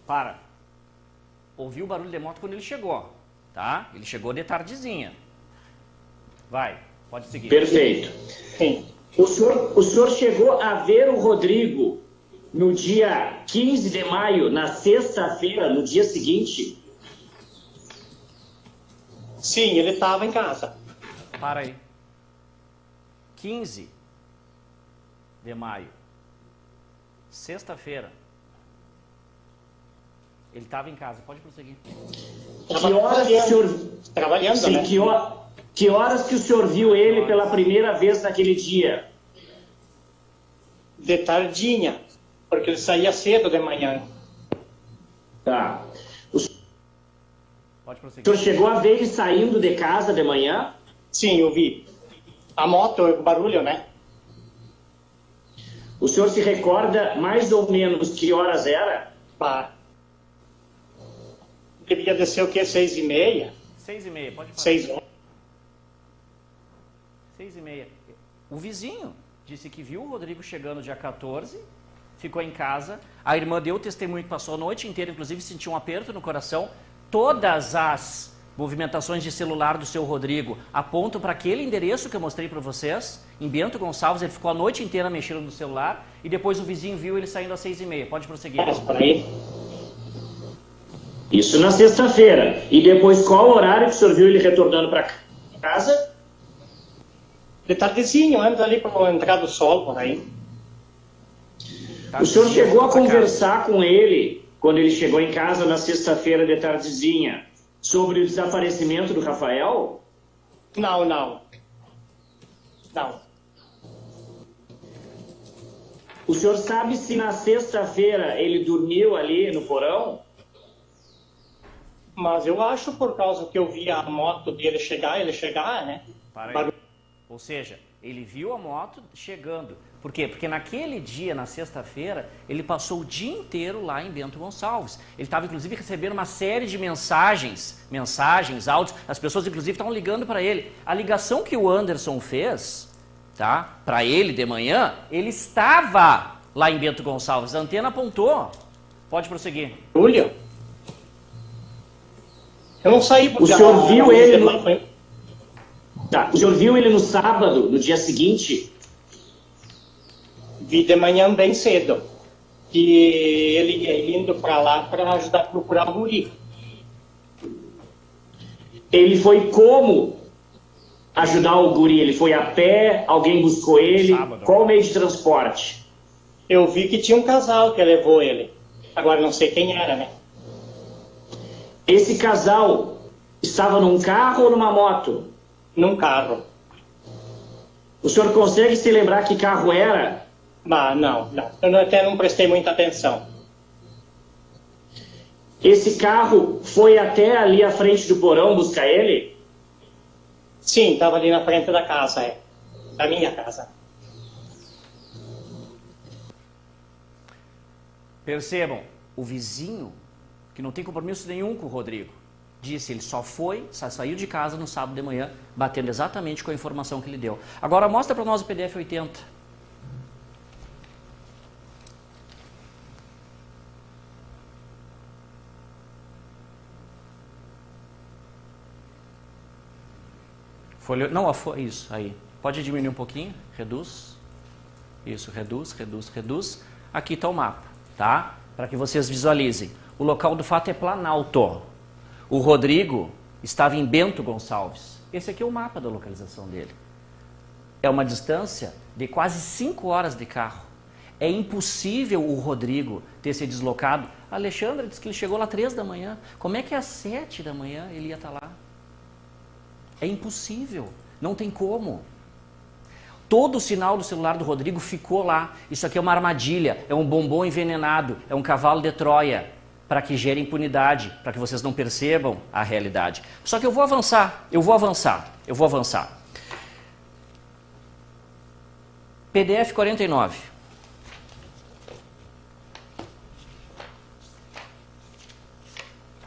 Para. Ouviu o barulho de moto quando ele chegou, tá? Ele chegou de tardezinha. Vai, pode seguir. Perfeito. Sim. O senhor chegou a ver o Rodrigo no dia 15 de maio, na sexta-feira, no dia seguinte? Sim, ele estava em casa. Para aí. 15 de maio. Sexta-feira. Ele estava em casa. Pode prosseguir. Que horas que o senhor... Trabalhando, Sim, né? que horas que o senhor viu ele pela primeira vez naquele dia? De tardinha, porque ele saía cedo de manhã. Tá. Pode O prosseguir. senhor chegou a ver ele saindo de casa de manhã? Sim, eu vi. A moto, o barulho, né? O senhor se recorda mais ou menos que horas era? Pá. Devia descer o quê? 6h30? 6h30, pode falar. 6h. 6h30. O vizinho disse que viu o Rodrigo chegando dia 14, ficou em casa. A irmã deu testemunho que passou a noite inteira, inclusive sentiu um aperto no coração. Todas as movimentações de celular do seu Rodrigo apontam para aquele endereço que eu mostrei para vocês, em Bento Gonçalves. Ele ficou a noite inteira mexendo no celular e depois o vizinho viu ele saindo às 6h30. Pode prosseguir. Por aí. Isso na sexta-feira. E depois, qual horário que o senhor viu ele retornando para casa? De tardezinho, antes ali para entrar do sol, por aí. O senhor chegou a conversar com ele, quando ele chegou em casa na sexta-feira de tardezinha, sobre o desaparecimento do Rafael? Não, não. Não. O senhor sabe se na sexta-feira ele dormiu ali no porão? Mas eu acho por causa que eu vi a moto dele chegar, né? Para aí. Ou seja, ele viu a moto chegando. Por quê? Porque naquele dia, na sexta-feira, ele passou o dia inteiro lá em Bento Gonçalves. Ele estava, inclusive, recebendo uma série de mensagens, áudios. As pessoas, inclusive, estavam ligando para ele. A ligação que o Anderson fez, tá, para ele de manhã, ele estava lá em Bento Gonçalves. A antena apontou. Pode prosseguir. Júlio? Eu não saí porque O senhor viu ele no... Tá. O senhor viu ele no sábado, no dia seguinte? Vi de manhã bem cedo. E ele indo para lá para ajudar a procurar o guri. Ele foi como ajudar o guri? Ele foi a pé? Alguém buscou ele? Sábado. Qual o meio de transporte? Eu vi que tinha um casal que levou ele. Agora não sei quem era, né? Esse casal estava num carro ou numa moto? Num carro. O senhor consegue se lembrar que carro era? Ah, não. Eu até não prestei muita atenção. Esse carro foi até ali à frente do porão buscar ele? Sim, estava ali na frente da casa, da minha casa. Percebam, o vizinho, que não tem compromisso nenhum com o Rodrigo, disse ele só saiu de casa no sábado de manhã, batendo exatamente com a informação que ele deu. Agora mostra para nós o PDF 80. Não, isso, aí. Pode diminuir um pouquinho, reduz. Isso, reduz. Aqui está o mapa, tá? Para que vocês visualizem. O local do fato é Planalto. O Rodrigo estava em Bento Gonçalves. Esse aqui é o mapa da localização dele. É uma distância de quase 5 horas de carro. É impossível o Rodrigo ter se deslocado. A Alexandra disse que ele chegou lá 3 da manhã. Como é que às 7 da manhã ele ia estar lá? É impossível. Não tem como. Todo o sinal do celular do Rodrigo ficou lá. Isso aqui é uma armadilha, é um bombom envenenado, é um cavalo de Troia, para que gere impunidade, para que vocês não percebam a realidade. Só que eu vou avançar. PDF 49.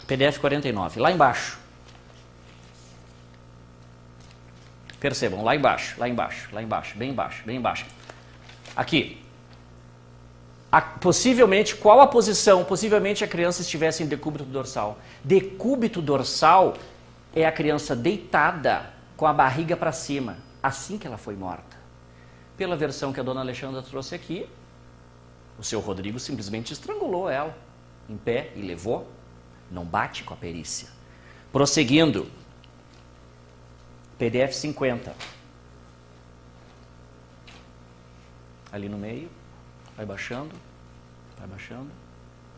PDF 49, lá embaixo. Percebam, lá embaixo, bem embaixo. Aqui. Possivelmente, qual a posição? Possivelmente a criança estivesse em decúbito dorsal. Decúbito dorsal é a criança deitada com a barriga para cima, assim que ela foi morta. Pela versão que a dona Alexandra trouxe aqui, o seu Rodrigo simplesmente estrangulou ela em pé e levou. Não bate com a perícia. Prosseguindo. PDF 50. Ali no meio. Vai baixando. Vai baixando.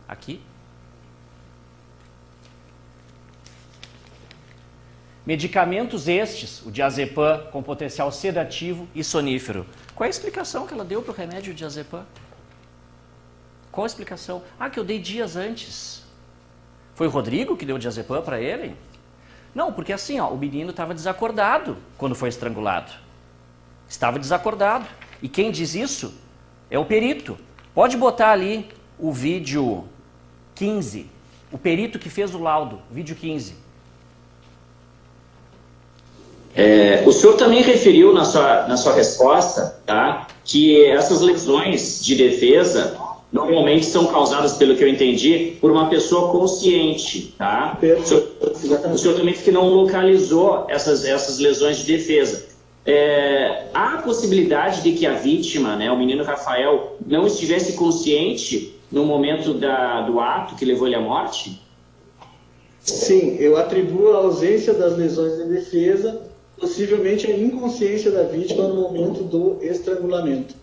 Aqui. Medicamentos estes, o diazepam com potencial sedativo e sonífero. Qual é a explicação que ela deu para o remédio diazepam? Qual a explicação? Ah, que eu dei dias antes. Foi o Rodrigo que deu diazepam para ele? Não, porque assim, ó, o menino estava desacordado quando foi estrangulado. Estava desacordado. E quem diz isso é o perito. Pode botar ali o vídeo 15. O perito que fez o laudo, vídeo 15. O senhor também referiu na sua resposta, tá, que essas lesões de defesa normalmente são causadas, pelo que eu entendi, por uma pessoa consciente, tá? O senhor também disse que não localizou essas lesões de defesa. Há a possibilidade de que a vítima, né, o menino Rafael, não estivesse consciente no momento do ato que levou ele à morte? Sim, eu atribuo a ausência das lesões de defesa, possivelmente a inconsciência da vítima no momento do estrangulamento.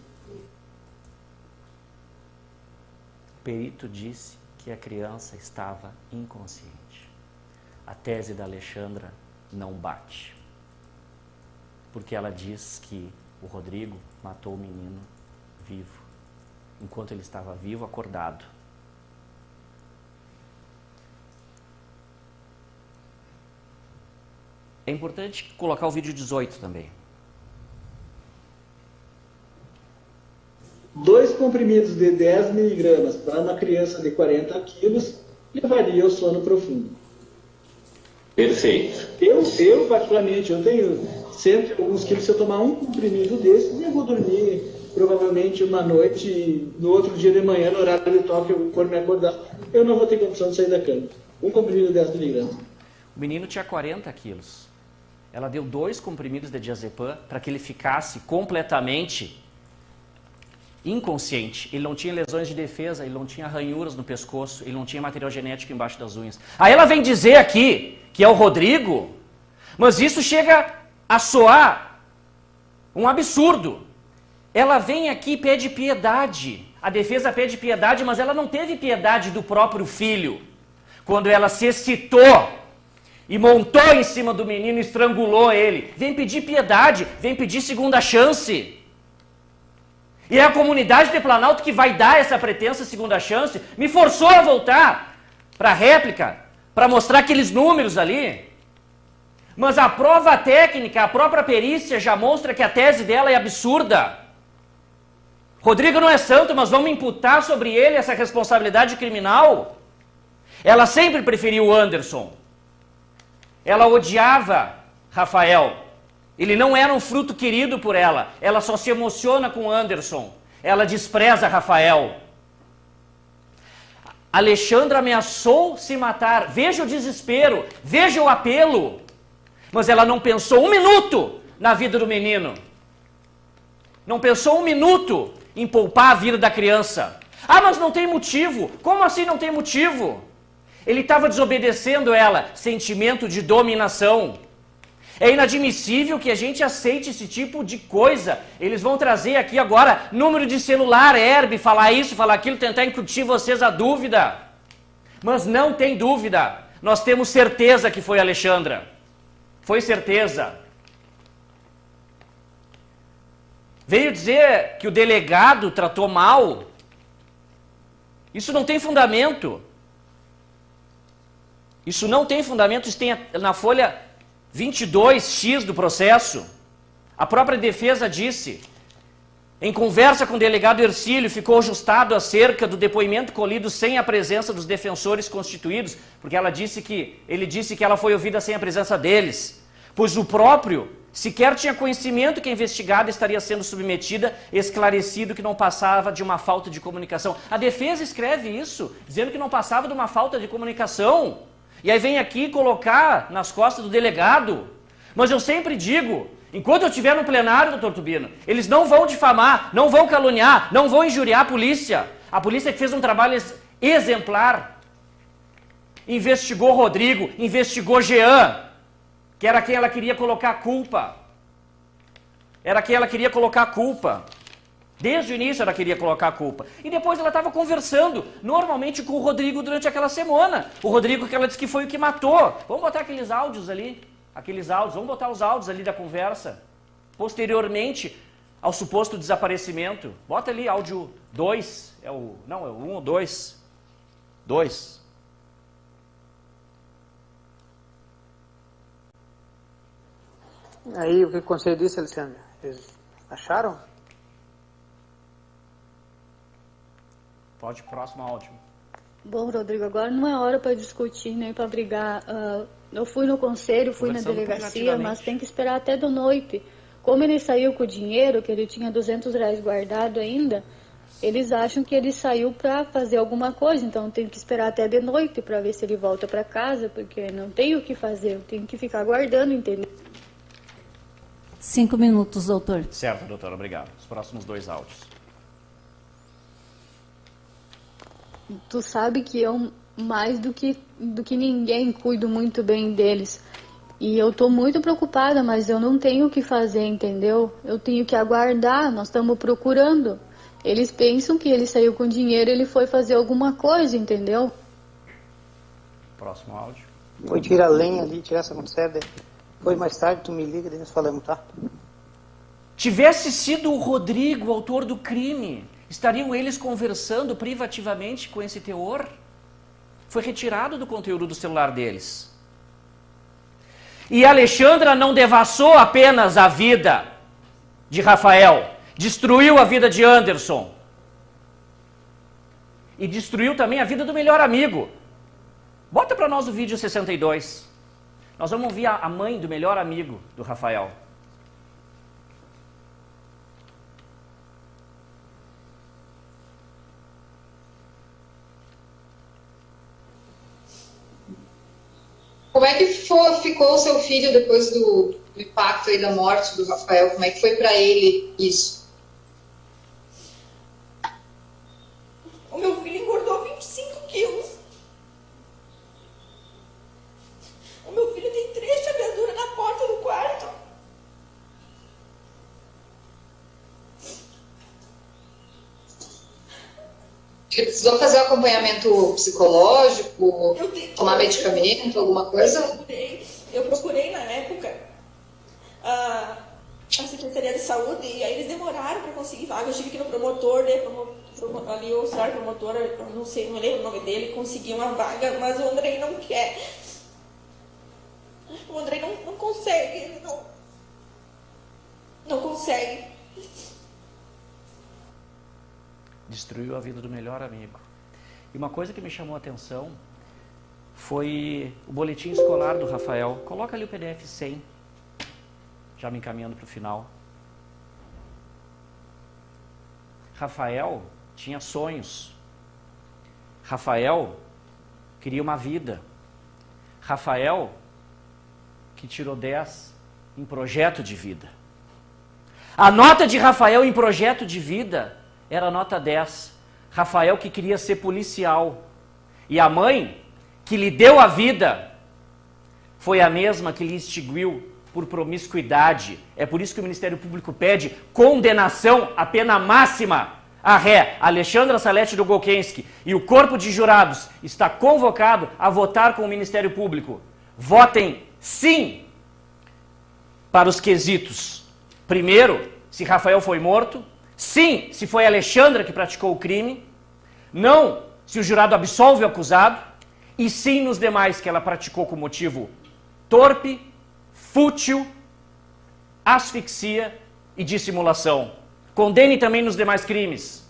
O perito disse que a criança estava inconsciente. A tese da Alexandra não bate. Porque ela diz que o Rodrigo matou o menino vivo, enquanto ele estava vivo, acordado. É importante colocar o vídeo 18 também. 2 comprimidos de 10 miligramas para uma criança de 40 quilos levaria ao sono profundo. Perfeito. Eu particularmente, eu tenho 100 e alguns quilos. Se eu tomar um comprimido desses, eu vou dormir provavelmente uma noite e no outro dia de manhã, no horário de toque, eu for me acordar, eu não vou ter condição de sair da cama. Um comprimido de 10 miligramas. O menino tinha 40 quilos. Ela deu 2 comprimidos de diazepam para que ele ficasse completamente inconsciente. Ele não tinha lesões de defesa, ele não tinha ranhuras no pescoço, ele não tinha material genético embaixo das unhas. Aí ela vem dizer aqui que é o Rodrigo, mas isso chega a soar um absurdo. Ela vem aqui e pede piedade. A defesa pede piedade, mas ela não teve piedade do próprio filho. Quando ela se excitou e montou em cima do menino e estrangulou ele. Vem pedir piedade, vem pedir segunda chance. E é a comunidade de Planalto que vai dar essa pretensa segunda chance. Me forçou a voltar para a réplica, para mostrar aqueles números ali. Mas a prova técnica, a própria perícia já mostra que a tese dela é absurda. Rodrigo não é santo, mas vamos imputar sobre ele essa responsabilidade criminal? Ela sempre preferiu o Anderson. Ela odiava Rafael. Ele não era um fruto querido por ela. Ela só se emociona com Anderson. Ela despreza Rafael. Alexandra ameaçou se matar. Veja o desespero, veja o apelo. Mas ela não pensou um minuto na vida do menino. Não pensou um minuto em poupar a vida da criança. Ah, mas não tem motivo. Como assim não tem motivo? Ele estava desobedecendo ela. Sentimento de dominação. É inadmissível que a gente aceite esse tipo de coisa. Eles vão trazer aqui agora número de celular, herb, falar isso, falar aquilo, tentar incutir vocês a dúvida. Mas não tem dúvida. Nós temos certeza que foi a Alexandra. Foi certeza. Veio dizer que o delegado tratou mal. Isso não tem fundamento. Isso não tem fundamento. Isso tem na folha 22X do processo. A própria defesa disse, em conversa com o delegado Ercílio, ficou ajustado acerca do depoimento colhido sem a presença dos defensores constituídos, porque ele disse que ela foi ouvida sem a presença deles, pois o próprio sequer tinha conhecimento que a investigada estaria sendo submetida, esclarecido que não passava de uma falta de comunicação. A defesa escreve isso, dizendo que não passava de uma falta de comunicação. E aí vem aqui colocar nas costas do delegado. Mas eu sempre digo, enquanto eu estiver no plenário, doutor Tubino, eles não vão difamar, não vão caluniar, não vão injuriar a polícia. A polícia que fez um trabalho exemplar. Investigou Rodrigo, investigou Jean, que era quem ela queria colocar a culpa. Era quem ela queria colocar a culpa. Desde o início ela queria colocar a culpa. E depois ela estava conversando, normalmente com o Rodrigo durante aquela semana. O Rodrigo que ela disse que foi o que matou. Vamos botar aqueles áudios ali. Vamos botar os áudios ali da conversa. Posteriormente ao suposto desaparecimento. Bota ali áudio 2. Não, é o 1 ou 2. 2. Aí, o que o conselho disse, Alexandre? Eles acharam? Pode, próximo áudio. Bom, Rodrigo, agora não é hora para discutir nem para brigar. Eu fui no conselho, fui na delegacia, mas tem que esperar até da noite. Como ele saiu com o dinheiro, que ele tinha R$200 guardado ainda, eles acham que ele saiu para fazer alguma coisa, então tem que esperar até de noite para ver se ele volta para casa, porque não tem o que fazer, eu tenho que ficar aguardando, entendeu? 5 minutos, doutor. Certo, doutor, obrigado. Os próximos 2 áudios. Tu sabe que eu, mais do que ninguém, cuido muito bem deles. E eu tô muito preocupada, mas eu não tenho o que fazer, entendeu? Eu tenho que aguardar, nós estamos procurando. Eles pensam que ele saiu com dinheiro e ele foi fazer alguma coisa, entendeu? Próximo áudio. Foi tirar lenha ali, tirar essa conserva. Depois mais tarde tu me liga e nós falamos, tá? Tivesse sido o Rodrigo o autor do crime, estariam eles conversando privativamente com esse teor? Foi retirado do conteúdo do celular deles. E a Alexandra não devassou apenas a vida de Rafael, destruiu a vida de Anderson. E destruiu também a vida do melhor amigo. Bota para nós o vídeo 62. Nós vamos ouvir a mãe do melhor amigo do Rafael. Como é que ficou o seu filho depois do impacto aí da morte do Rafael? Como é que foi para ele isso? O meu filho engordou 25 quilos. O meu filho tem 3 chaveaduras na porta do quarto. Ele precisou fazer um acompanhamento psicológico, tomar medicamento, alguma coisa? Eu procurei na época a Secretaria de Saúde e aí eles demoraram para conseguir vaga. Eu tive que ir no promotor, né, ali o senhor promotor, eu não sei, não lembro o nome dele, conseguiu uma vaga, mas o Andrei não quer. O Andrei não consegue, ele não consegue. Destruiu a vida do melhor amigo. E uma coisa que me chamou a atenção foi o boletim escolar do Rafael. Coloca ali o PDF 100, já me encaminhando para o final. Rafael tinha sonhos. Rafael queria uma vida. Rafael que tirou 10 em projeto de vida. A nota de Rafael em projeto de vida era nota 10. Rafael que queria ser policial. E a mãe que lhe deu a vida foi a mesma que lhe extinguiu por promiscuidade. É por isso que o Ministério Público pede condenação à pena máxima. A ré, Alexandra Salete do Golkensky e o corpo de jurados está convocado a votar com o Ministério Público. Votem sim para os quesitos. Primeiro, se Rafael foi morto. Sim, se foi a Alexandra que praticou o crime. Não, se o jurado absolve o acusado. E sim nos demais que ela praticou com motivo torpe, fútil, asfixia e dissimulação. Condene também nos demais crimes.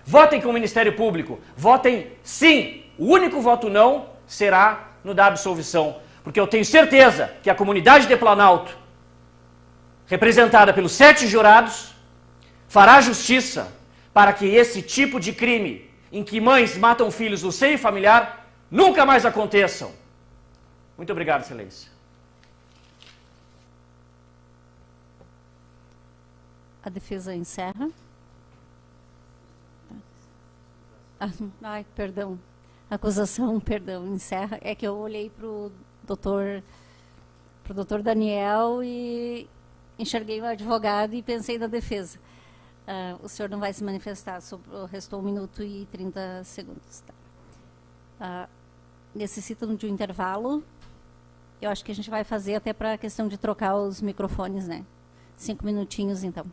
Votem com o Ministério Público. Votem sim. O único voto não será no da absolvição. Porque eu tenho certeza que a comunidade de Planalto, representada pelos 7 jurados, fará justiça para que esse tipo de crime, em que mães matam filhos no seio familiar, nunca mais aconteçam. Muito obrigado, Excelência. A defesa encerra. Ai, perdão. Acusação, perdão, encerra. É que eu olhei para o doutor Daniel e enxerguei o advogado e pensei na defesa. O senhor não vai se manifestar, restou 1 minuto e 30 segundos. Tá? Necessitam de um intervalo. Eu acho que a gente vai fazer até para a questão de trocar os microfones, né? 5 minutinhos, então.